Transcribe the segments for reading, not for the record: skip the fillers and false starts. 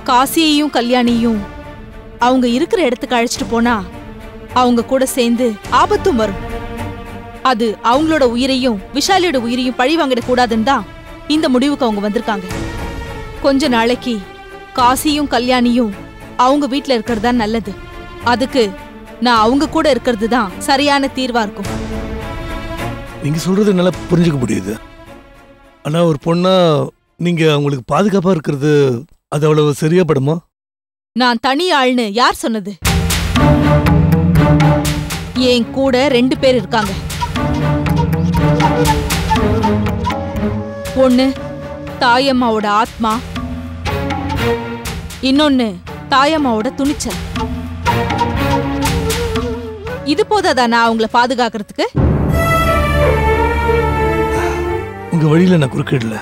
காசியையும் கல்யாணியும் அவங்க இருக்கிற இடத்துக்கு அழைச்சிட்டு போனா அவங்க கூட சேர்ந்து ஆபத்தும் வரும். அது அவங்களோட உயிரையும் விஷாலியோட உயிரையும் பழி வாங்கிடக் கூடாதுன்னு தான் இந்த முடிவுக்கு அவங்க வந்திருக்காங்க. கொஞ்ச நாளைக்கு காசியும் கல்யாணியும் அவங்க வீட்டுல இருக்கிறது தான் நல்லது. அதுக்கு நான் அவங்க கூட இருக்கிறது தான் சரியான தீர்வா இருக்கும். நீங்க சொல்றது நல்லா புரிஞ்சுக்க முடியுது. ஆனா ஒரு பொண்ணா நீங்க அவங்களுக்கு பாதுகாப்பா இருக்கிறது அது அவ்வளவு சரியா படுமா? நான் தனி ஆள்னு யார் சொன்னது? என் கூட 2 பேர் இருக்காங்க. ஒண்ணு தாயம்மாவோட ஆத்மா, இன்னொன்னு தாயம்மாவோட துணிச்சல். இது போதாதா நான் அவங்கள பாதுகாக்கிறதுக்கு? உங்க வழியில நான் குறுக்கிடல.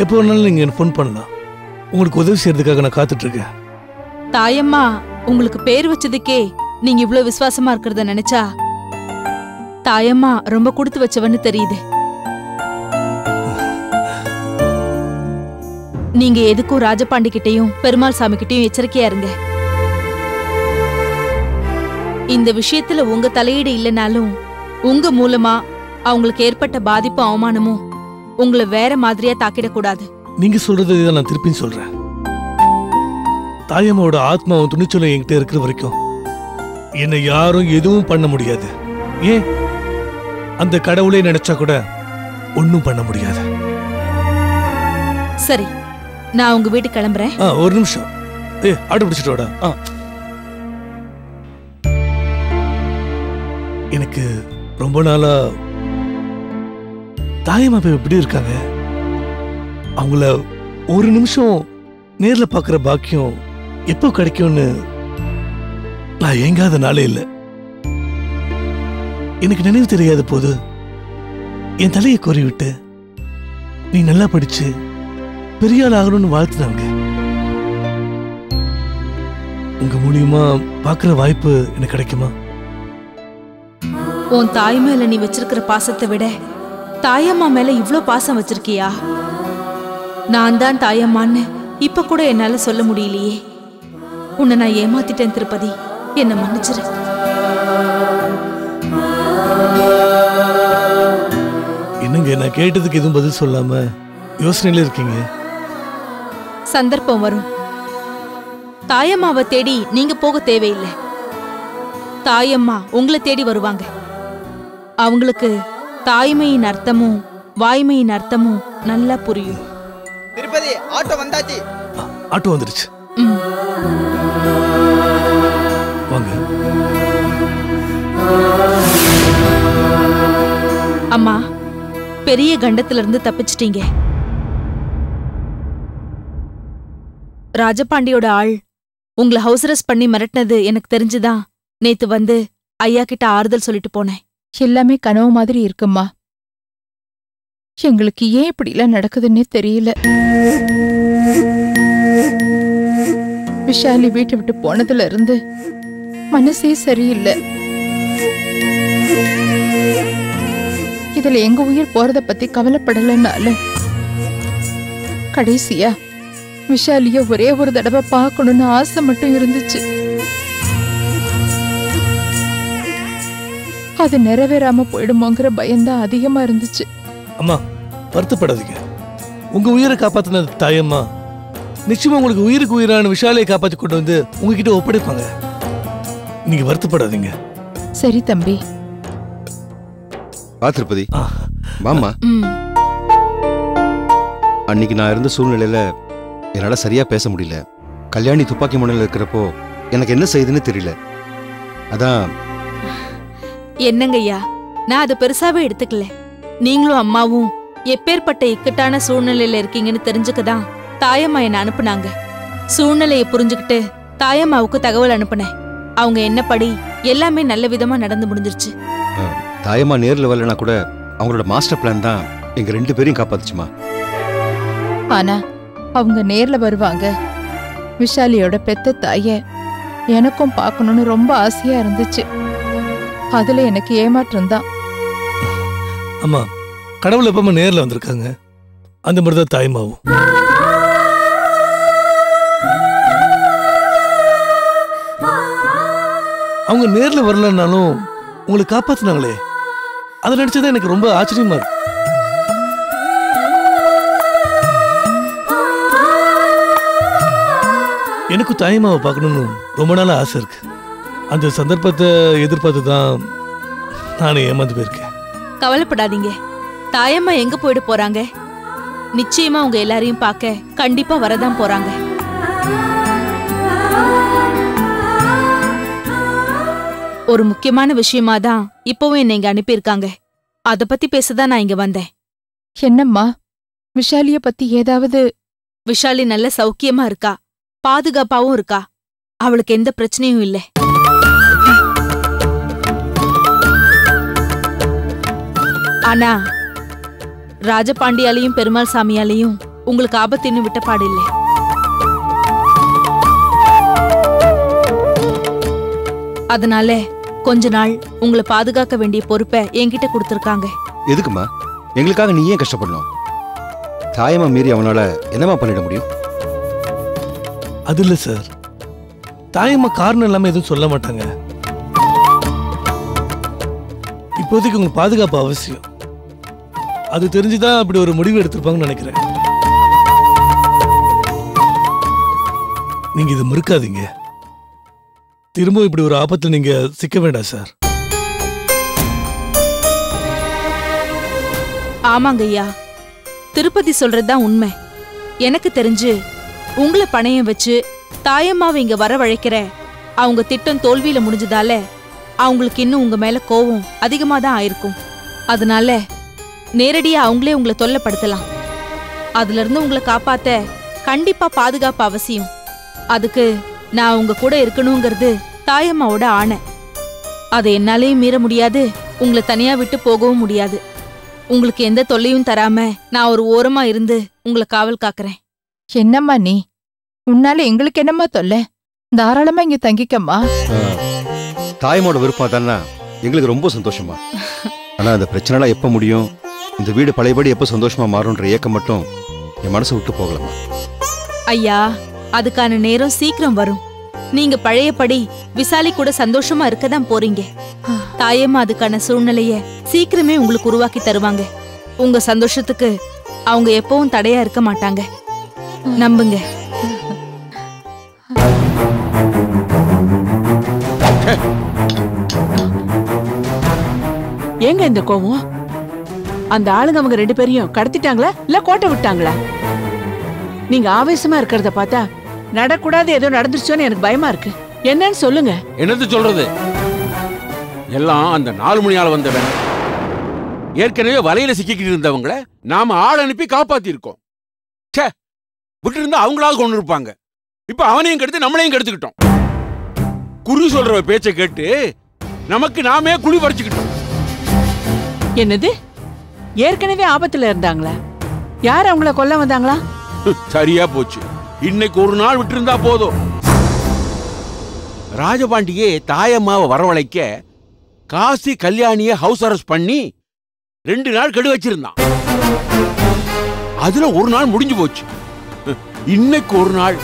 எப்போ வேணாலும் நீங்க எனக்கு ஃபோன் பண்ணலாம். உங்களுக்கு உதவி செய்யறதுக்காக நான் காத்துட்டு இருக்கேன். தாயம்மா உங்களுக்கு பேர் வச்சதுக்கே நீங்க இவ்வளவு விசுவாசமா இருக்கிறத நினைச்சா தாயம்மா ரொம்ப கொடுத்து வச்சவன்னு தெரியுது. நீங்க எதுக்கும் ராஜபாண்டி கிட்டையும் பெருமாள் சாமி கிட்டையும் எச்சரிக்கையா இருங்க. இந்த விஷயத்துல உங்க தலையீடு இல்லைனாலும் உங்க மூலமா அவங்களுக்கு ஏற்பட்ட பாதிப்பு அவமானமும் உங்களை வேற மாதிரியா தாக்கிடக்கூடாது. நீங்க சொல்றது நான் திருப்பின்னு சொல்றேன். தாயம்மாவோட ஆத்மாவும் துணிச்சலும் என்கிட்ட இருக்கிற வரைக்கும் என்னை யாரும் எதுவும் பண்ண முடியாது. ஏன் அந்த கடவுளே நினைச்சா கூட ஒன்னும் பண்ண முடியாது. சரி, நான் உங்க வீட்டுக்கு கிளம்புறேன். ஒரு நிமிஷம். ஆடு பிடிச்சிட்டு வாடா. எனக்கு ரொம்ப நாளா தாயம்மா எப்படி இருக்காங்க, அவங்கள ஒரு நிமிஷம் நேர்ல பாக்குற பாக்கியம் எப்போ கிடைக்கும்னு நான் ஏங்காத நாளே இல்லை. எனக்கு நினைவு தெரியாத போது என் தலையை கோரி விட்டு நீ நல்லா படிச்சு பெரிய ஆள் ஆகணும்னு வாழ்த்துனாங்க. உங்க மூலியமா பாக்குற வாய்ப்பு எனக்கு கிடைக்குமா? உன் தாய் மேல நீ வச்சிருக்கிற பாசத்தை விட தாயம்மா மேல இவ்ளோ பாசம் வச்சிருக்கியா? நான் தான் தாயம்மான்னு இப்ப கூட என்னால சொல்ல முடியலையே. உன்னை நான் ஏமாத்திட்டேன் திருப்பதி, என்ன மன்னிச்சிரு. என்னங்க நான் கேட்டதுக்கு எதுவும் பதில் சொல்லாம யோசனையில இருக்கீங்க? சந்தர்ப்பம் வரும். தாயம்மாவை தேடி நீங்க போக தேவையில்லை. தாயம்மா உங்களை தேடி வருவாங்க. அவங்களுக்கு தாய்மையின் அர்த்தமும் வாய்மையின் அர்த்தமும் நல்லா புரியும். திருப்பதி ஆட்டோ வந்தாச்சு. ஆட்டோ வந்துருச்சு. வாங்க. அம்மா, பெரிய கண்டத்துல இருந்து தப்பிச்சிட்டீங்க. ராஜபாண்டியோட ஆள் உங்களை ஹவுஸ் அரெஸ்ட் பண்ணி மிரட்டினது எனக்கு தெரிஞ்சுதான் நேத்து வந்து ஐயா கிட்ட ஆறுதல் சொல்லிட்டு போனேன். எல்லாமே கனவு மாதிரி இருக்குமா. எங்களுக்கு ஏன் இப்படிலாம் நடக்குதுன்னே தெரியல. விஷாலி வீட்டை விட்டு போனதுல இருந்து மனசே சரியில்லை. இதுல எங்க உயிர் போறத பத்தி கவலைப்படலன்னாலும் கடைசியா விஷாலிய ஒரே ஒரு தடவை பார்க்கணும்னு ஆசை மட்டும் இருந்துச்சு. அது நிறைவேறாம போயிடுமோங்கிற பயம்தான் அதிகமா இருந்துச்சு. அம்மா வருத்தப்படாதீங்க. உங்க உயிரை காப்பாத்தின தாயம்மா நிச்சயமா உங்களுக்கு உயிருக்கு உயிரான விஷாலையை காப்பாத்தி கொண்டு வந்து உங்ககிட்ட ஒப்படைப்பாங்க. நீங்க வருத்தப்படாதீங்க. சரி தம்பி. திருப்பதி வாமா. அன்னைக்கு நான் இருந்த சூழ்நிலையில என்னால சரியா பேச முடியல. கல்யாணி துப்பாக்கி முனையில் இருக்கிறப்போ எனக்கு என்ன செய்யுதுன்னு தெரியல. அதான். என்னங்கய்யா, நான் அதை பெருசாவே எடுத்துக்கல. நீங்களும் அம்மாவும் எப்பேற்பட்ட இக்கட்டான சூழ்நிலையில இருக்கீங்கன்னு தெரிஞ்சுக்கதான் தாயம்மா என்ன அனுப்புனாங்க. சூழ்நிலையை புரிஞ்சுக்கிட்டு தாயம்மாவுக்கு தகவல் அனுப்புனேன். அவங்க என்னப்படி எல்லாமே நல்ல விதமா நடந்து முடிஞ்சிருச்சு. தாயம்மா நேர்ல வரலனா கூட அவங்களோட மாஸ்டர் பிளான் தான் எங்க 2 பேரையும் காப்பாத்துச்சுமா. ஆனா அவங்க நேர்ல வருவாங்க. விஷாலியோட பெத்த தாய எனக்கும் பார்க்கணும்னு ரொம்ப ஆசையா இருந்துச்சு. அதுல எனக்கு ஏமாற்றம் தான். அம்மா, கடவுள் எப்பமா நேர்ல வந்திருக்காங்க, அந்த மாதிரிதான் தாய்மாவும். அவங்க நேர்ல வரலன்னாலும் உங்களை காப்பாத்துனாங்களே, அதை நினைச்சதான் எனக்கு ரொம்ப ஆச்சரியமா இருக்கு. எனக்கும் தாயம்மாவை பார்க்கணும்னு ரொம்ப நாள் ஆசை இருக்கு. அந்த சந்தர்ப்பத்தை எதிர்பார்த்து தான் நானே ஏமாந்து போயிருக்கேன். கவலைப்படாதீங்க, தாயம்மா எங்க போயிட போறாங்க? நிச்சயமா உங்க எல்லாரையும் பார்க்க கண்டிப்பா வரதான் போறாங்க. ஒரு முக்கியமான விஷயமா தான் இப்பவும் என்னை இங்க அனுப்பியிருக்காங்க. அத பத்தி பேசதான் நான் இங்க வந்தேன். என்னம்மா, விஷாலிய பத்தி ஏதாவது? விஷாலி நல்ல சௌக்கியமா இருக்கா, பாதுகாப்பாவும் இருக்கா. அவளுக்கு எந்த பிரச்சனையும் இல்லை. ஆனா ராஜபாண்டியாலையும் பெருமாள் சாமியாலையும் உங்களுக்கு ஆபத்து இன்னும் விட்டப்பாடு இல்லை. அதனால கொஞ்ச நாள் உங்களை பாதுகாக்க வேண்டிய பொறுப்பை என்கிட்ட கொடுத்திருக்காங்க. எதுக்குமா? எங்களுக்காக நீ ஏன் கஷ்டப்படணும்? தாயம்மா மீறி அவனால என்னமா பண்ணிட முடியும்? அது இல்ல சார், தாயம்மா காரணம் இல்லாம எதுவும் சொல்ல மாட்டாங்க. இப்போதைக்கு உங்க பாதுகாப்பு அவசியம். அது தெரிஞ்சுதான் அப்படி ஒரு முடிவு எடுத்திருப்பாங்கன்னு நினைக்கிறேன். நீங்க இதை மறுக்காதீங்க. திரும்ப இப்படி ஒரு ஆபத்துல நீங்க சிக்க வேண்டாம் சார். ஆமாங்க ஐயா, திருப்பதி சொல்றதுதான் உண்மை. எனக்கு தெரிஞ்சு உங்களை பணையம் வச்சு தாயம்மாவை இங்க வரவழைக்கிற அவங்க திட்டம் தோல்வியில முடிஞ்சதால அவங்களுக்கு இன்னும் உங்க மேல கோவம் அதிகமா தான் ஆயிருக்கும். அதனால நேரடியா அவங்களே உங்களை தொல்லைப்படுத்தலாம். அதுல இருந்து உங்களை காப்பாத்த கண்டிப்பா பாதுகாப்பு அவசியம். அதுக்கு நான் உங்க கூட இருக்கணுங்கிறது தாயம்மாவோட ஆணை. அதை என்னாலேயும் மீற முடியாது, உங்களை தனியா விட்டு போகவும் முடியாது. உங்களுக்கு எந்த தொல்லையும் தராம நான் ஒரு ஓரமா இருந்து உங்களை காவல் காக்குறேன். என்னம்மா நீ? உன்னால எங்களுக்கு என்னம்மா தொல்லை? தாராளமா இங்க தங்கிக்கம்மா. தாயமோட விருப்பம் தானே எங்களுக்கு ரொம்ப சந்தோஷமா. ஆனா அந்த பிரச்சனைலாம் எப்ப முடியும், இந்த வீடு பழையபடி எப்ப சந்தோஷமா மாறும்ன்ற ஏக்கம் மட்டும் என் மனசை விட்டு போகலாமா? ஐயா, அதுக்கான நேரம் சீக்கிரம் வரும். நீங்க பழையபடி விசாலி கூட சந்தோஷமா இருக்கதான் போறீங்க. தாயம்மா அதுக்கான சூழ்நிலைய சீக்கிரமே உங்களுக்கு உருவாக்கி தருவாங்க. உங்க சந்தோஷத்துக்கு அவங்க எப்பவும் தடையா இருக்க மாட்டாங்க, நம்புங்க. ஏங்க இந்த கோவம்? அந்த ஆளுங்க அவங்க 2 பேரையும் கடத்திட்டாங்களா இல்ல கோட்டை விட்டாங்களா? நீங்க ஆவேசமா இருக்கிறத பார்த்தா நடக்கூடாது ஏதோ நடந்துருச்சோன்னு எனக்கு பயமா இருக்கு. என்னன்னு சொல்லுங்க. என்னது சொல்றது? எல்லாம் அந்த 4 மணியால வந்தவன். ஏற்கனவே வலையில சிக்கிக்கிட்டு இருந்தவங்கள நாம ஆள் அனுப்பி காப்பாத்தி இருக்கோம். விட்டு இருந்தா அவங்களாவது கொண்டு இருப்பாங்க. இப்ப அவனையும் கெடுத்து நம்மளையும் கெடுத்துக்கிட்டோம். குறி சொல்ற பேச்சை கேட்டு நமக்கு நாமே குழி பறிச்சுக்கிட்டோம். என்னது? ஏற்கனவே ஆபத்துல இருந்தாங்களா? யார் அவங்கள கொல்ல வந்தாங்களா? சரியா போச்சு. இன்னைக்கு ஒரு நாள் விட்டு இருந்தா போதும். ராஜபாண்டியே தாயம்மாவை வரவழைக்க காசி கல்யாணிய ஹவுஸ் அரெஸ்ட் பண்ணி 2 நாள் கெடு வச்சிருந்தான். அதுல ஒரு நாள் முடிஞ்சு போச்சு. இன்னைக்கு ஒரு நாள்.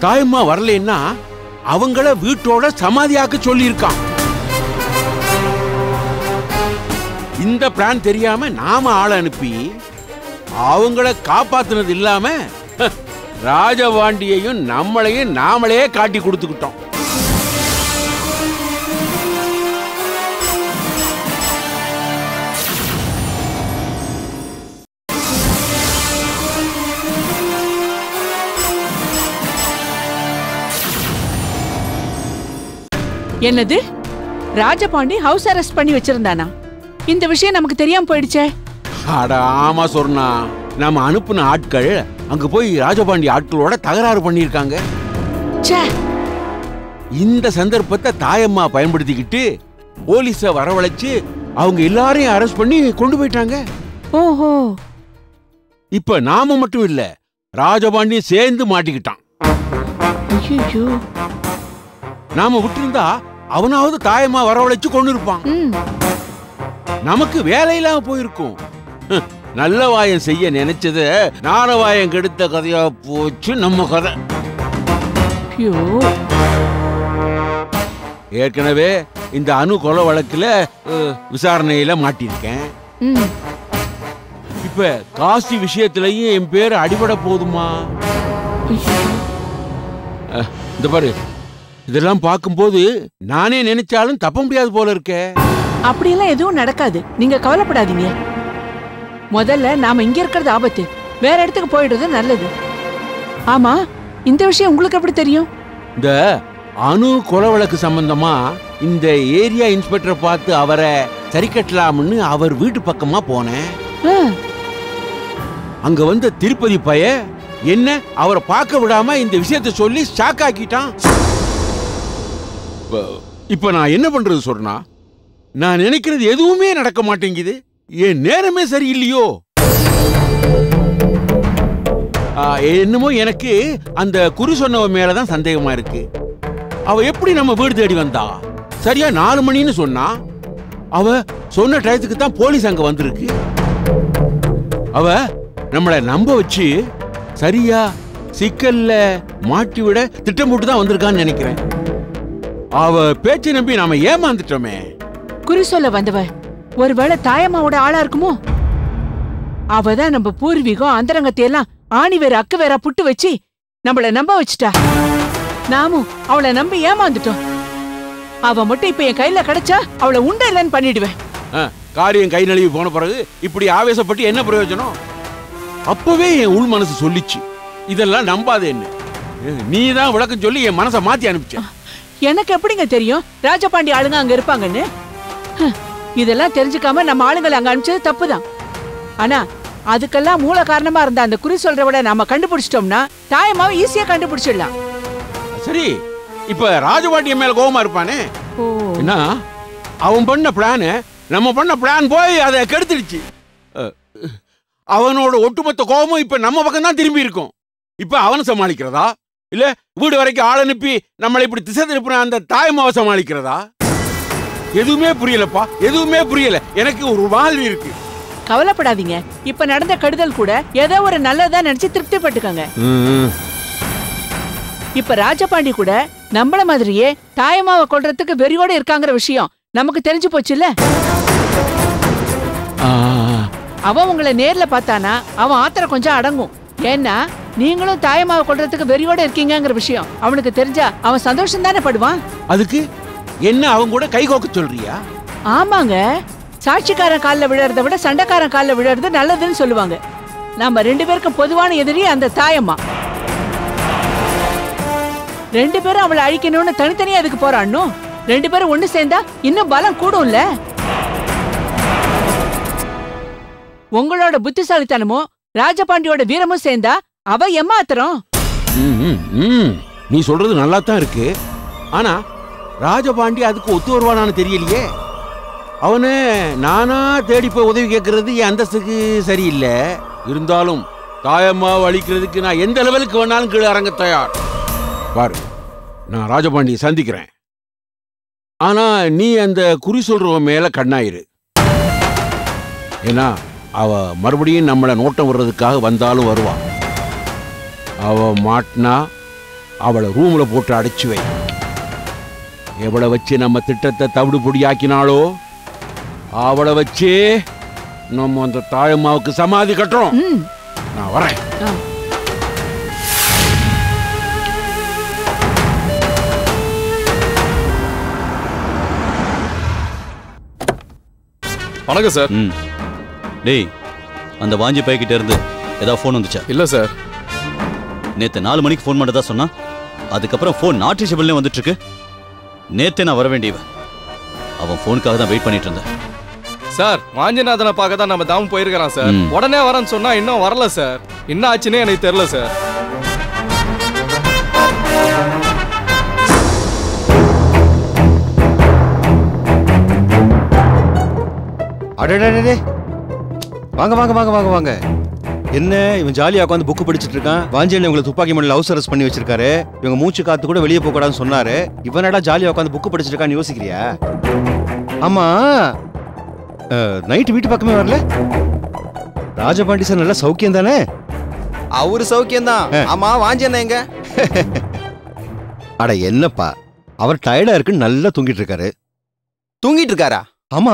தாயம்மா வரலன்னா அவங்கள வீட்டோட சமாதியாக்க சொல்லியிருக்கான். இந்த பிளான் தெரியாம நாம ஆளை அனுப்பி அவங்கள காப்பாத்துனது இல்லாம ராஜபாண்டியையும் நம்மளையும் நாமளே காட்டி கொடுத்துக்கிட்டோம். என்னது? ராஜபாண்டி ஹவுஸ் அரெஸ்ட் பண்ணி வச்சிருந்தானா? இந்த விஷயம் நமக்கு தெரியாம போயிடுச்சே. அட ஆமா சொன்னா, நாம அனுப்புன ஆட்கள் அங்க போய் ராஜபாண்டி ஆட்களோட தகராறு பண்ணிருக்காங்க. இந்த சந்தர்ப்பத்தை தாயம்மா பயன்படுத்திக்கிட்டு போலீஸ வரவழைச்சு அவங்க எல்லாரையும் அரெஸ்ட் பண்ணி கொண்டு போயிட்டாங்க. ஓஹோ. இப்ப நாம மட்டும் இல்ல, ராஜபாண்டியும் சேர்ந்து மாட்டிக்கிட்டான். ஐயோ. நாம விட்டுருந்தா அவனாவது தாயம்மா வரவழைச்சு கொண்டு இருப்பான். நமக்கு வேலையில்லாம போயிருக்கும். நல்ல வாயம் செய்ய நினைச்சது நாரவாயம் கெடுத்த கதையா போச்சு நம்ம கதை. ஐயோ, ஏற்கனவே இந்த அணு கொலை வழக்குல விசாரணையில மாட்டிருக்கேன். ம், இப்ப காசி விஷயத்திலையும் என் பேர் அடிபட போதுமா? இந்த பாரு, இதெல்லாம் பார்க்கும்போது நானே நினைச்சாலும் தப்ப முடியாது போல இருக்கே. அப்படியெல்லாம் எதுவும் நடக்காது, நீங்க கவலைப்படாதீங்க. முதல்ல நாம இங்க இருக்கிறது ஆபத்து, வேற இடத்துக்கு போயிடுறது நல்லது. ஆமா, இந்த விஷயம் உங்களுக்கு எப்படி தெரியும்? இந்த அணு கொலை வழக்கு சம்பந்தமா இந்த ஏரியா இன்ஸ்பெக்டரை பார்த்து அவரை சரி கட்டலாம்னு அவர் வீட்டு பக்கமா போனேன். ஆ, அங்க வந்த திருப்பதி பைய என்ன அவரை பார்க்க விடாம இந்த விஷயத்தை சொல்லி ஷாக் ஆக்கிட்டான். இப்ப நான் என்ன பண்றது சொன்னா, நான் நினைக்கிறது எதுவுமே நடக்க மாட்டேங்குது. என் நேரமே சரியில்லையோ? என்னமோ எனக்கு அந்த குறி சொன்னவ மேலதான் சந்தேகமா இருக்கு. அவ எப்படி நம்ம வீடு தேடி வந்தா? சரியா 4 மணின்னு சொன்னா, அவ சொன்ன டயத்துக்கு தான் போலீஸ் அங்க வந்திருக்கு. அவ நம்மளை நம்ப வச்சு சரியா சிக்கல்ல மாட்டி விட திட்டம் போட்டு தான் வந்திருக்கான்னு நினைக்கிறேன். அவ பேச்சை நம்பி நாம ஏமாந்துட்டோமே. குறி சொல்ல வந்தவ ஒருவேளை தாயம்மாவோட ஆளா இருக்குமோ? அவதான் நம்ம பூர்வீகம் அந்தரங்கத்தையெல்லாம் ஆணி வேற அக்கு வேற புட்டு வச்சு நம்மள நம்ப வச்சுட்டா. நாமும் அவளை நம்பி ஏமாந்துட்டோம். அவ மட்டும் இப்ப என் கையில கிடைச்சா அவளை உண்ட இல்லைன்னு பண்ணிடுவேன். காரியம் கை நழுவி போன பிறகு இப்படி ஆவேசப்பட்டு என்ன பிரயோஜனம்? அப்பவே என் உள் மனசு சொல்லிச்சு, இதெல்லாம் நம்பாத. என்ன நீ தான் விளக்கம் சொல்லி என் மனசை மாத்தி அனுப்பிச்ச. எனக்கு எப்படிங்க தெரியும் ராஜபாண்டி ஆளுங்க அங்க இருப்பாங்கன்னு? இதெல்லாம் தெரிஞ்சுக்காம நம்ம ஆளுங்களை அங்க அனுப்பிச்சது தப்புதான். ஆனா அதுக்கெல்லாம் மூல காரணமா இருந்த அந்த குறி சொல்றவிட நாம கண்டுபிடிச்சிட்டோம்னா தாயமாவை ஈஸியா கண்டுபிடிச்சிடலாம். சரி, இப்ப ராஜபாண்டிய மேல கோபமா இருப்பானே, என்ன அவன் பண்ண பிளான் நம்ம பண்ண பிளான் போய் அதை கெடுத்துடுச்சு. அவனோட ஒட்டுமொத்த கோபமும் இப்ப நம்ம பக்கம் தான் திரும்பி இருக்கும். இப்ப அவனை சமாளிக்கிறதா இல்ல வீடு வரைக்கும் ஆள் அனுப்பி நம்மளை இப்படி திசை திருப்பின அந்த தாயமாவை சமாளிக்கிறதா? எதுவுமே புரியலப்பா, எதுவுமே புரியல. எனக்கு ஒரு மாதிரி இருக்கு. கவலைப்படாதீங்க, இப்ப நடந்த கெடுதல் கூட ஏதோ ஒரு நல்லதா நினைச்சு திருப்திப்பட்டுக்கங்க. இப்ப ராஜபாண்டி கூட நம்மள மாதிரியே தாயமாவை கொல்றதுக்கு வெறியோட இருக்காங்கிற விஷயம் நமக்கு தெரிஞ்சு போச்சு இல்ல? அவன் உங்களை நேர்ல பார்த்தானா அவன் ஆத்திரம் கொஞ்சம் அடங்கும். ஏன்னா நீங்களும் தாயமாவை கொல்றதுக்கு வெறியோட இருக்கீங்கிற விஷயம் அவனுக்கு தெரிஞ்சா அவன் சந்தோஷம் தானே படுவான். அதுக்கு என்ன அவங்க கூட கை கோக்க சொல்றியா? ஆமாங்க, சாட்சிக்காரன் காலில் விழறத விட சண்டைக்காரன் காலில் விழறது நல்லதுன்னு சொல்லுவாங்க. நம்ம 2 பேருக்கும் பொதுவான எதிரி அந்த தாயம்மா. 2 பேரும் அவளை அழிக்கணும்னு தனித்தனியா அதுக்கு போறான்னு 2 பேரும் ஒண்ணு சேர்ந்தா இன்னும் பலம் கூடும்ல. உங்களோட புத்திசாலித்தனமும் ராஜபாண்டியோட வீரமும் சேர்ந்தா அவ ஏமாத்துறோம். நீ சொல்றது நல்லா தான் இருக்கு. ஆனா ராஜபாண்டி அதுக்கு ஒத்து வருவானான்னு தெரியலையே. அவனு நானா தேடி போய் உதவி கேட்கறது என் அந்தஸ்துக்கு சரியில்லை. இருந்தாலும் தாயம்மா அழிக்கிறதுக்கு நான் எந்த லெவலுக்கு வேணாலும் கீழே இறங்க தயார். பாரு, நான் ராஜபாண்டியை சந்திக்கிறேன். ஆனா நீ அந்த குறி சொல்றவன் மேல கண்ணாயிரு. ஏன்னா அவ மறுபடியும் நம்மளை நோட்டம் வர்றதுக்காக வந்தாலும் வருவா. அவ மாட்டினா அவளை ரூம்ல போட்டு அடைச்சு வை. எவளை வச்சு நம்ம திட்டத்தை தவிடு பொடியாக்கினாலோ அவளை வச்சு நம்ம அந்த தாயம்மாவுக்கு சமாதி கட்டுறோம். நான் வரேன். வணக்கம் சார். டேய், அந்த வாஞ்சி பைக்கிட்ட இருந்து ஏதாவது ஃபோன் வந்துச்சா? இல்ல சார். நேத்து 4 மணிக்கு ஃபோன் பண்ணதா சொன்னா, அதுக்கப்புறம் ஃபோன் நாட் ரீச்சபிள்னே வந்துட்டு இருக்கு. நேத்தே நான் வர வேண்டியவன். அவன் ஃபோனுக்காக தான் வெயிட் பண்ணிட்டு இருந்தேன். சார், வாஞ்சிநாதனை பார்க்க தான் நம்ம தாம் போயிருக்கிறான் சார். உடனே வரேன்னு சொன்னா இன்னும் வரல சார். என்ன ஆச்சுன்னே எனக்கு தெரியல சார். அடடே, வாங்க வாங்க வாங்க வாங்க வாங்க. என்ன இவன் ஜாலியா உட்காந்து புக்கு படிச்சுட்டு இருக்கான். வாஞ்சியனை உங்களை துப்பாக்கி மண்ணில் ஹவுஸ் அரெஸ்ட் பண்ணி வச்சிருக்காரு. இவங்க மூச்சு காத்து கூட வெளியே போகக்கூடாதுன்னு சொன்னாரு. இவனடா ஜாலியா உட்காந்து புக்கு படிச்சுட்டு இருக்கான்னு யோசிக்கிறியா? ஆமா, நைட்டு வீட்டு பக்கமே வரல. ராஜபாண்டி சார் நல்ல சௌக்கியம் தானே? அவரு சௌக்கியம் தான். ஆமா, வாஞ்சியண்ணா எங்க? அட என்னப்பா, அவர் டயர்டா இருக்குன்னு நல்லா தூங்கிட்டு இருக்காரு. தூங்கிட்டு இருக்காரா? ஆமா,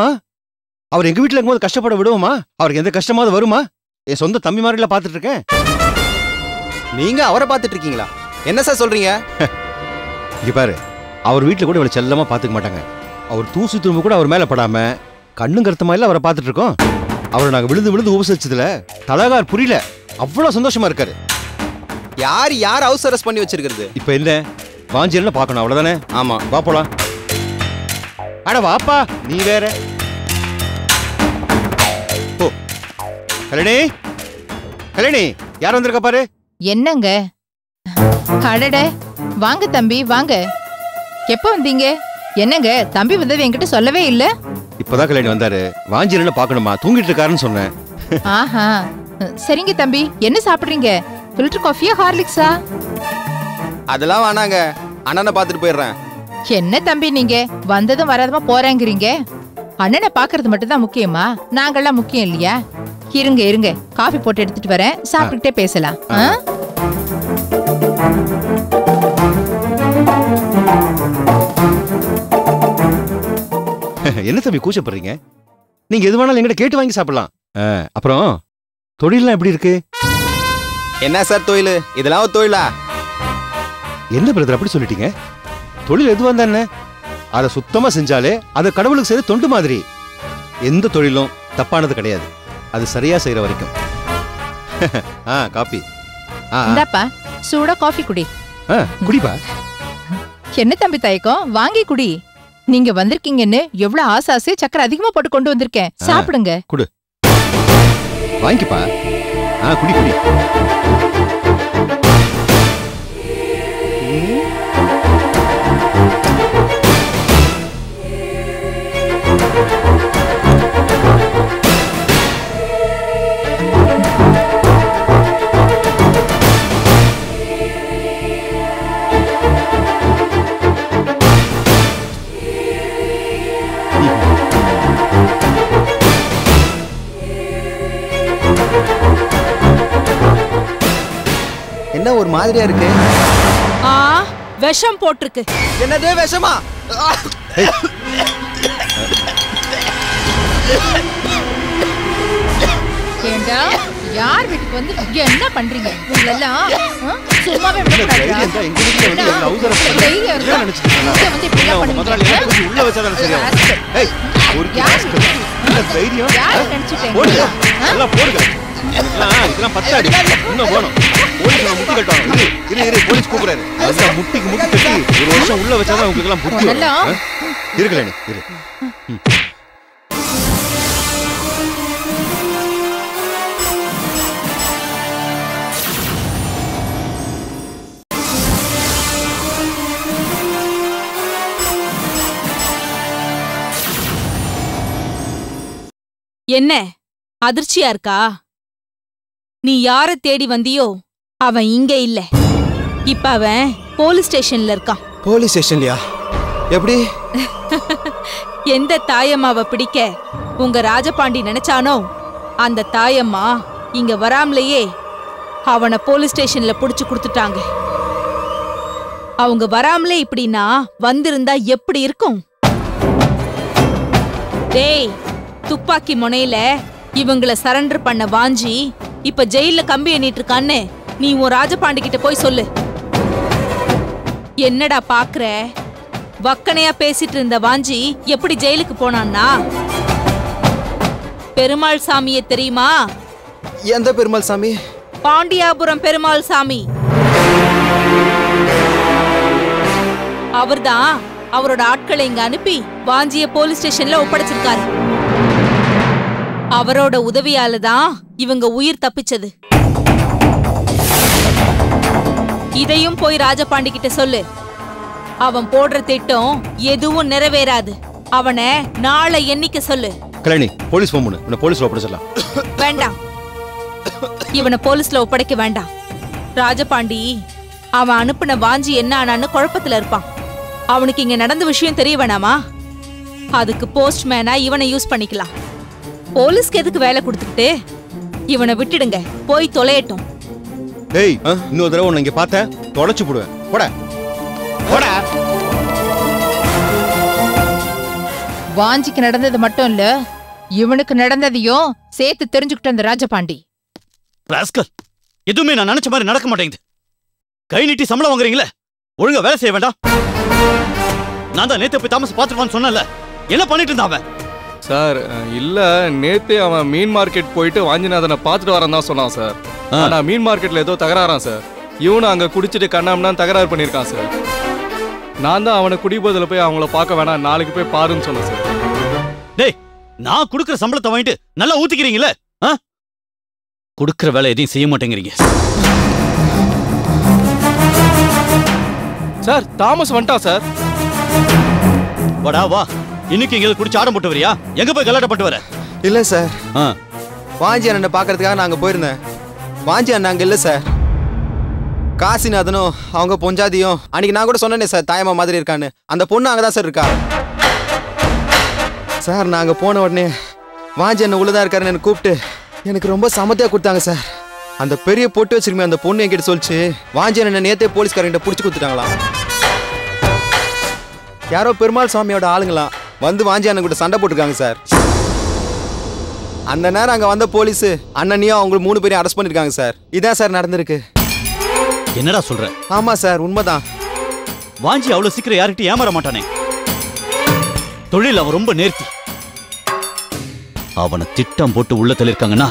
அவர் எங்க வீட்டுல இருக்கும்போது கஷ்டப்பட விடுவோமா? அவருக்கு எந்த கஷ்டமாவது வருமா? என் சொந்த தம்பி மாதிரில பாத்துட்டு இருக்கேன். நீங்க அவரை பாத்துட்டு இருக்கீங்களா? என்ன சார் சொல்றீங்க? இங்க பாரு, அவர் வீட்டுல கூட இவ்வளவு செல்லமா பாத்துக்க மாட்டாங்க. அவர் தூசு துரும்பு கூட அவர் மேல படாம கண்ணும் கருத்தமா இல்ல அவரை பாத்துட்டு இருக்கோம். அவரை நாங்க விழுந்து விழுந்து உபசரிச்சதுல தலகார் புரியல, அவ்வளவு சந்தோஷமா இருக்காரு. யார் ஹவுஸ் அரெஸ்ட் பண்ணி வச்சிருக்கிறது? இப்ப என்ன, வாஞ்சியல்ல பாக்கணும் அவ்வளவுதானே? ஆமா, வா போலாம். அட வாப்பா, நீ வேற. போ. கல்யாணி, கல்யாணி, யார் வந்திருக்கா பாரு. என்னங்க? அடட, வாங்க தம்பி வாங்க. எப்ப வந்தீங்க? என்னங்க தம்பி வந்தது என்கிட்ட சொல்லவே இல்ல? இப்பதான் கல்யாணி வந்தாரு. வாஞ்சியல்ல பாக்கணுமா, தூங்கிட்டு இருக்காருன்னு சொன்னேன். ஆஹா, சரிங்க தம்பி. என்ன சாப்பிடுறீங்க? ஃபில்டர் காஃபியா ஹார்லிக்ஸா? அதெல்லாம் வேணாங்க, அண்ணனை பாத்துட்டு போயிடுறேன். என்ன தம்பி நீங்க வந்ததும் வராதமா போறேங்கிறீங்க? அண்ணனை பாக்குறது மட்டும் தான் முக்கியமா? நாங்கெல்லாம் முக்கியம் இல்லையா? இருங்க இருங்க, காஃபி போட்டு எடுத்துட்டு வரேன், சாப்பிட்டுட்டே பேசலாம். என்ன தம்பி கூச்சப்படுறீங்க? நீங்க எது வேணாலும் எங்கிட்ட கேட்டு வாங்கி சாப்பிடலாம். அப்புறம் தொழிலாம் எப்படி இருக்கு? என்ன சார் தொழில்? இதெல்லாம் ஒரு தொழிலா? என்ன பிரதர் அப்படி சொல்லிட்டீங்க? தொழில் எதுவா இருந்தா என்ன, அதை சுத்தமா செஞ்சாலே அது கடவுளுக்கு செய்த தொண்டு மாதிரி. எந்த தொழிலும் தப்பானது கிடையாது, அது சரியா செய்யற வரைக்கும். காபி இந்தாப்பா, சூடா காஃபி குடி. குடிப்பா. என்ன தம்பி தயக்கம், வாங்கி குடி. நீங்க வந்திருக்கீங்கன்னு எவ்வளவு ஆசை சக்கரை அதிகமா போட்டு கொண்டு வந்திருக்கேன், சாப்பிடுங்க. குடு, வாங்கிப்பா. குடி குடி. என்ன ஒரு மாதிரியா இருக்கு? விஷம் போட்டிருக்கு. என்னது விஷமா? ஏண்டா, யார் வீட்டுக்கு வந்து என்ன பண்றீங்க? உங்களெல்லாம் சும்மாவே விடக்கூடாதா? போலீஸ் கூப்பிடுறாரு. முட்டிக்கு முட்டி கட்டி ஒரு வருஷம் உள்ள வச்சாதான் உங்களுக்கு எல்லாம் புத்தி இருக்கல. என்ன அதிர்ச்சியா இருக்கா? நீ யார தேடி வந்தியோ அவன் இங்க இல்ல. இப்ப அவன் போலீஸ் ஸ்டேஷன்ல இருக்கான். போலீஸ் ஸ்டேஷன்லயா? எப்படி? எந்த தாயம்மாவை பிடிக்க உங்க ராஜபாண்டி நினைச்சானோ அந்த தாயம்மா இங்க வராமலையே அவனை போலீஸ் ஸ்டேஷன்ல புடிச்சு கொடுத்துட்டாங்க. அவங்க வராமலே இப்படின்னா வந்திருந்தா எப்படி இருக்கும்? டேய், துப்பாக்கி முனையில இவங்கள சரண்டர் பண்ண வாஞ்சி இப்ப ஜெயில கம்பி எண்ணிட்டு இருக்கான்னு நீ உன் ராஜபாண்டி கிட்ட போய் சொல்லு. என்னடா பாக்குற? வக்கனையா பேசிட்டு இருந்த வாஞ்சி எப்படி ஜெயிலுக்கு போனான்னா? பெருமாள் சாமியை தெரியுமா? எந்த பெருமாள் சாமி? பாண்டியாபுரம் பெருமாள் சாமி. அவர்தான் அவரோட ஆட்களை இங்க அனுப்பி வாஞ்சிய போலீஸ் ஸ்டேஷன்ல ஒப்படைச்சிருக்காரு. அவரோட உதவியால தான் இவங்க உயிர் தப்பிச்சது. இதையும் போய் ராஜபாண்டி கிட்ட சொல்லு. அவன் போடுற திட்டம் எதுவும் நிறைவேறாது. அவனை நாளை எண்ணிக்க சொல்லு. கல்யாணி, போலீஸ் ஃபோன் பண்ணு. இவனை போலீஸ்ல ஒப்படைச்சிடலாம். வேண்டாம், இவனை போலீஸ்ல ஒப்படைக்க வேண்டாம். ராஜபாண்டி அவன் அனுப்புன வாஞ்சி என்ன ஆனான்னு குழப்பத்துல இருப்பான். அவனுக்கு இங்க நடந்த விஷயம் தெரிய வேணாமா? அதுக்கு போஸ்ட்மேனா இவனை யூஸ் பண்ணிக்கலாம். போலீஸ்க்கு எதுக்கு வேலை கொடுத்துக்கிட்டு? இவனை விட்டுடுங்க, போய் தொலையட்டும். டேய், இன்னொரு தடவை உன்னை இங்க பார்த்தேன் தொலைச்சு போடுவேன். போட. போடா. வாஞ்சிக்கு நடந்தது மட்டும் இல்ல, இவனுக்கு நடந்ததையும் சேர்த்து தெரிஞ்சுக்கிட்ட அந்த ராஜபாண்டி. ராஸ்கல், எதுவுமே நான் நினைச்ச மாதிரி நடக்க மாட்டேங்குது. கை நீட்டி சம்பளம் வாங்குறீங்களே, ஒழுங்கா வேலை செய்ய வேண்டாம். நான் தான் நேத்து போய் தாமஸ் பாத்துருவான்னு சொன்னல, என்ன பண்ணிட்டு இருந்தா அவன்? சார் இல்ல, நேத்து அவன் மீன் மார்க்கெட் போயிட்டு வாஞ்சிநாதனை பார்த்துட்டு வரேன் தான் சொன்னான் சார். ஆனா மீன் மார்க்கெட்ல ஏதோ தகராறான் சார். இவனும் அங்க குடிச்சிட்டு கண்ணாம்னா தகராறு பண்ணியிருக்கான் சார். நான் தான் அவனை குடிபோதில் போய் அவங்கள பார்க்க வேணாம், நாளைக்கு போய் பாருன்னு சொன்னேன் சார். டேய், நான் கொடுக்குற சம்பளத்தை வாங்கிட்டு நல்லா ஊத்திக்கிறீங்களே, கொடுக்குற வேலை எதையும் செய்ய மாட்டேங்கிறீங்க. சார் தாமஸ் வந்துட்டான் சார். வாடா வா, இன்னைக்கு எங்களுக்கு குடிச்சு ஆடம் போட்டு வரியா? எங்க போய் கலாட்டப்பட்டு வர? இல்ல சார், வாஞ்சி அண்ணனை பாக்குறதுக்காக நாங்க போயிருந்தேன். வாஞ்சி அண்ணன் அங்க இல்ல சார். காசிநாதனும் அவங்க பொஞ்சாதியும், அன்னைக்கு நான் கூட சொன்னேனே சார் தாயம்மா மாதிரி இருக்கான்னு, அந்த பொண்ணு அங்கதான் சார் இருக்கா. சார் நாங்க போன உடனே வாஞ்சி அண்ணன் உள்ளதா இருக்காருன்னு எனக்கு கூப்பிட்டு எனக்கு ரொம்ப சமத்தியா கொடுத்தாங்க சார். அந்த பெரிய பொட்டு வச்சிருமே அந்த பொண்ணு என்கிட்ட சொல்லிச்சு, வாஞ்சி அண்ணன் நேத்தே போலீஸ்காரங்கிட்ட பிடிச்சி கொடுத்துட்டாங்களாம். யாரோ பெருமாள் சாமியோட ஆளுங்களாம் வந்து வாஞ்சி அண்ணன் கூட சண்டை போட்டிருக்காங்க சார். அந்த நேரம் அங்க வந்த போலீஸ் அண்ணனையும் அவங்க 3 பேரையும் அரெஸ்ட் பண்ணிருக்காங்க சார். இதான் சார் நடந்திருக்கு. என்னடா சொல்ற? ஆமா சார், உண்மைதான். வாஞ்சி அவ்வளவு சீக்கிரம் யார்கிட்ட ஏமாற மாட்டானே. தொழில் அவன் ரொம்ப நேர்த்தி. அவனை திட்டம் போட்டு உள்ள தள்ளிருக்காங்கன்னா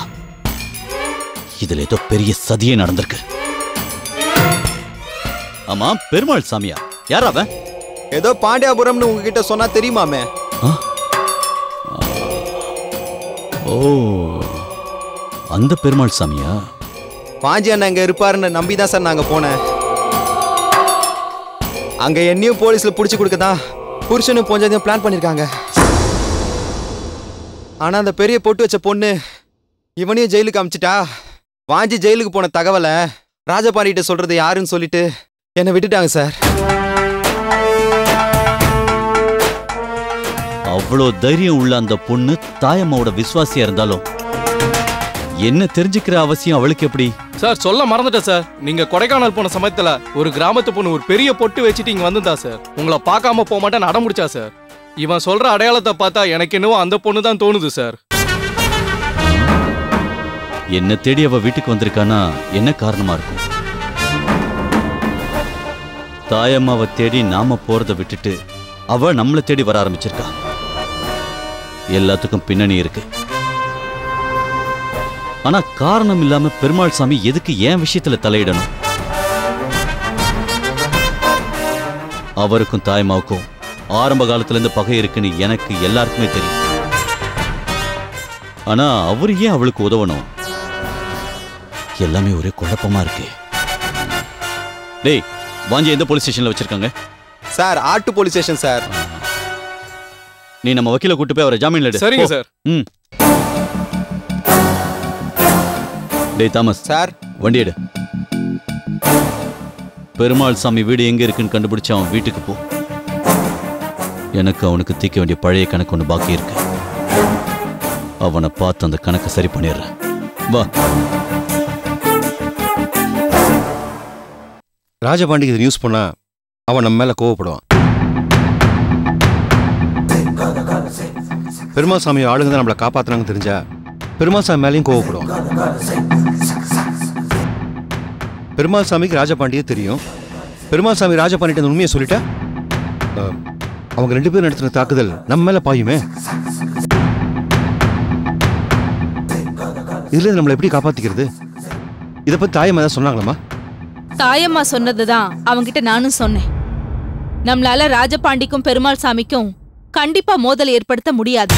இதுல ஏதோ பெரிய சதியே நடந்திருக்கு. ஆமா, பெருமாள் சாமியா? யார் அவன்? ஏதோ பாண்டியாபுரம்னு உங்ககிட்ட சொன்னா தெரியுமாமே. ஓ, அந்த பெருமாள் சாமியா? வாஞ்சி அண்ணன் அங்க இருப்பாருன்னு நம்பிதான் சார் நாங்க போனேன். அங்க என்னையும் போலீஸ்ல புடிச்சு கொடுக்கதான் புருஷனும் பொஞ்சாதையும் பிளான் பண்ணிருக்காங்க. ஆனா அந்த பெரிய பொட்டு வச்ச பொண்ணு இவனையும் ஜெயிலுக்கு அமிச்சிட்டா. வாஞ்சி ஜெயிலுக்கு போன தகவலை ராஜபாண்டிகிட்ட சொல்றது யாருன்னு சொல்லிட்டு என்னை விட்டுட்டாங்க சார். அவ்வளோ தைரியம் உள்ள அந்த பொண்ணு தாயம்மாவோட விசுவாசியா இருந்தாலும் என்ன தெரிஞ்சுக்கிற அவசியம் அவளுக்கு எப்படி? சார் சொல்ல மறந்துட்டேன் சார். நீங்க கொடைக்கானல் போன சமயத்துல ஒரு கிராமத்து பொண்ணு ஒரு பெரிய பொட்டு வச்சுட்டு இங்க வந்திருந்தா சார். உங்களை பார்க்காம போக மாட்டேன்னு அடமுடிச்சா சார். இவன் சொல்ற அடையாளத்தை பார்த்தா எனக்கு என்னவோ அந்த பொண்ணு தான் தோணுது சார். என்ன தேடி அவ வீட்டுக்கு வந்திருக்கானா? என்ன காரணமா இருக்கும்? தாயம்மாவை தேடி நாம போறதை விட்டுட்டு அவ நம்மளை தேடி வர ஆரம்பிச்சிருக்கா. எல்லாத்துக்கும் பின்னணி இருக்கு. ஆனா காரணம் இல்லாம பெருமாள் சாமி எதுக்கு ஏன் விஷயத்துல தலையிடணும்? அவருக்கும் தாயம்மாவுக்கும் ஆரம்ப காலத்துல இருந்து பகை இருக்குன்னு எனக்கு எல்லாருக்குமே தெரியும். ஆனா அவரு ஏன் அவளுக்கு உதவணும்? எல்லாமே ஒரே குழப்பமா இருக்கு. டேய், வாஞ்சி எந்த போலீஸ் ஸ்டேஷன்ல வச்சிருக்காங்க? சார் ஆட்டு போலீஸ் ஸ்டேஷன் சார். நீ நம்ம வக்கீல கூட்டு போய் அவரை ஜாமீன்ல எடு. சரிங்க சார். டேய் தாமஸ் சார், வண்டி எடு. பெருமாள் சாமி வீடு எங்க இருக்குன்னு கண்டுபிடிச்சு அவன் வீட்டுக்கு போ. எனக்கு அவனுக்கு தீர்க்க வேண்டிய பழைய கணக்கு ஒன்று பாக்கி இருக்கு. அவனை பார்த்து அந்த கணக்கை சரி பண்ணிடுறேன். வா. ராஜபாண்டிக்கு இது நியூஸ் பண்ணா அவன் நம்ம மேல கோவப்படுவான். பெருமாள் சாமி ஆளுங்க தான் நம்மளை காப்பாத்துறாங்கன்னு தெரிஞ்சா பெருமாள் சாமி மேலேயும் கோவப்படுவான். பெருமாள் சாமிக்கு ராஜபாண்டியே தெரியும். பெருமாள் சாமி ராஜபாண்டிட்ட உண்மையை சொல்லிட்டா அவங்க 2 பேரும் நடத்தின தாக்குதல் நம்ம மேல பாயுமே. இதுல நம்மளை எப்படி காப்பாத்திக்கிறது? இதை பத்தி தாயம்மா ஏதாவது சொன்னாங்களாமா? தாயம்மா சொன்னதுதான் அவங்கிட்ட நானும் சொன்னேன். நம்மளால ராஜபாண்டிக்கும் பெருமாள் சாமிக்கும் கண்டிப்பா மோதல் ஏற்படுத்த முடியாது.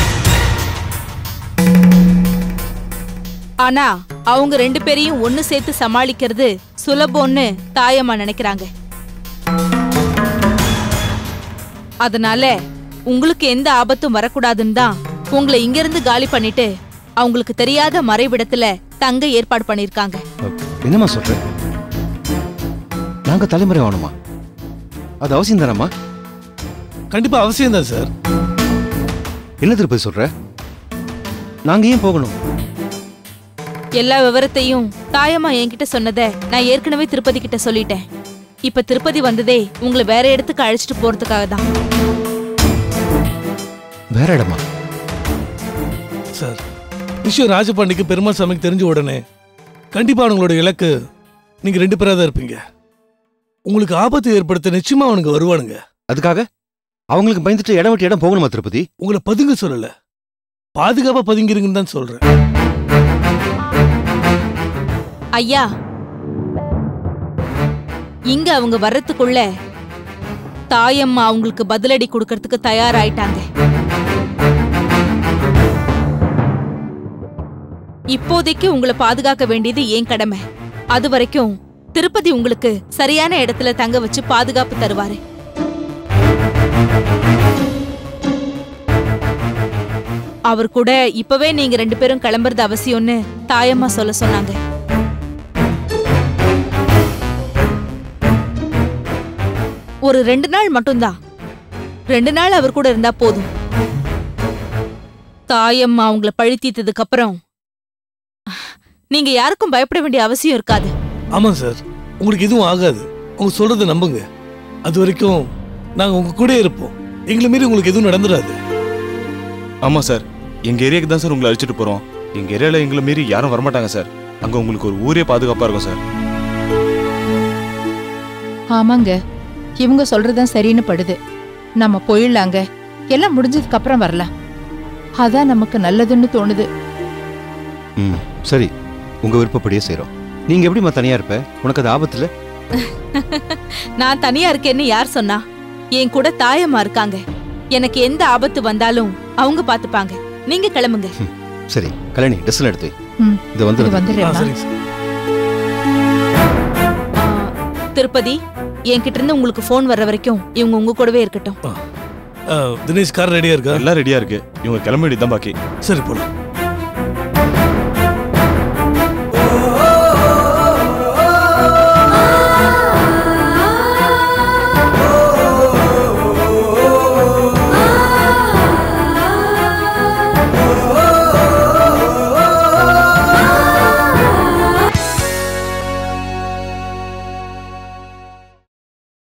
ஆனா அவங்க 2 பேரையும் ஒண்ணு சேர்த்து சமாளிக்கிறது சுலபம்னு தாயம்மா நினைக்கிறாங்க. அதனால உங்களுக்கு எந்த ஆபத்தும் வரக்கூடாதுன்னு தான் உங்களை இங்கிருந்து காலி பண்ணிட்டு அவங்களுக்கு தெரியாத மறைவிடத்துல தங்க ஏற்பாடு பண்ணிருக்காங்க. என்னம்மா சொல்ற? நாங்க தலைமுறை ஆகணுமா? அது அவசியம் தானம்மா? கண்டிப்பா அவசியம் தான் சார். என்ன திருப்பதி சொல்ற? நாங்க ஏன் போகணும்? எல்லா விவரத்தையும் தாயம்மா என்கிட்ட சொன்னதை நான் ஏற்கனவே திருப்பதி கிட்ட சொல்லிட்டேன். இப்ப திருப்பதி வந்ததே உங்களை வேற இடத்துக்கு அழைச்சிட்டு போறதுக்காக தான். வேற இடமா? சார், விஷயம் ராஜபாண்டிக்கு பெருமாள் சாமிக்கு தெரிஞ்ச உடனே கண்டிப்பா அவங்களோட இலக்கு நீங்க 2 பேரா தான் இருப்பீங்க. உங்களுக்கு ஆபத்து ஏற்படுத்த நிச்சயமா அவனுங்க வருவானுங்க. அதுக்காக அவங்களுக்கு பயந்துட்டு இடம் விட்டு இடம் போகணுமா திருப்பதி? உங்களை பதுங்க சொல்லல, பாதுகாப்பா பதுங்கிருங்கன்னு தான் சொல்றேன். ஐயா, இங்க அவங்க வர்றதுக்குள்ள தாயம்மா அவங்களுக்கு பதிலடி கொடுக்கறதுக்கு தயாராயிட்டாங்க. இப்போதைக்கு உங்களை பாதுகாக்க வேண்டியது ஏன் கடமை. அது வரைக்கும் திருப்பதி உங்களுக்கு சரியான இடத்துல தங்க வச்சு பாதுகாப்பு தருவாரு. அவர் கூட இப்பவே நீங்க 2 பேரும் கிளம்புறது அவசியம்னு தாயம்மா சொல்ல சொன்னாங்க. ஒரு 2 நாள் மட்டும்தான். 2 நாள் அவர் கூட இருந்தா போதும். தாயம்மா அவங்கள பழி தீர்த்ததுக்கு அப்புறம் நீங்க யாருக்கும் பயப்பட வேண்டிய அவசியம் இருக்காது. ஆமா சார், உங்களுக்கு எதுவும் ஆகாது. அவங்க சொல்றதை நம்புங்க. அது வரைக்கும் நாங்க உங்க கூட இருப்போம். எங்களை மீறி உங்களுக்கு எதுவும் நடந்துடாது. ஆமா சார், எங்க ஏரியாக்கு தான் சார் உங்களை அழைச்சிட்டு போறோம். எங்க ஏரியால எங்களை மீறி யாரும் வரமாட்டாங்க சார். அங்க உங்களுக்கு ஒரு ஊரே பாதுகாப்பா இருக்கும் சார். ஆமாங்க, இவங்க சொல்றதுதான் சரின்னு படுது. நம்ம போயிடலாங்க, எல்லாம் முடிஞ்சதுக்கு அப்புறம் வரலாம். அதான் நமக்கு நல்லதுன்னு தோணுது. சரி, உங்க விருப்பப்படியே செய்றோம். நீங்க எப்படிமா தனியா இருப்ப? உனக்கு அது ஆபத்துல? நான் தனியா இருக்கேன்னு யார் சொன்னா? என் கூட தாயம்மா இருக்காங்க. எனக்கு எந்த ஆபத்து வந்தாலும் அவங்க பாத்துப்பாங்க. நீங்க கிளம்புங்க. சரி கல்யாணி, ட்ரெஸ்ல எடுத்து இது வந்துடுறேன். திருப்பதி, என்கிட்ட இருந்து உங்களுக்கு போன் வர்ற வரைக்கும் இவங்க உங்க கூடவே இருக்கட்டும். தினேஷ், கார் ரெடியா இருக்கா? எல்லாம் ரெடியா இருக்கு. இவங்க கிளம்ப வேண்டியதுதான் பாக்கி. சரி போலாம்.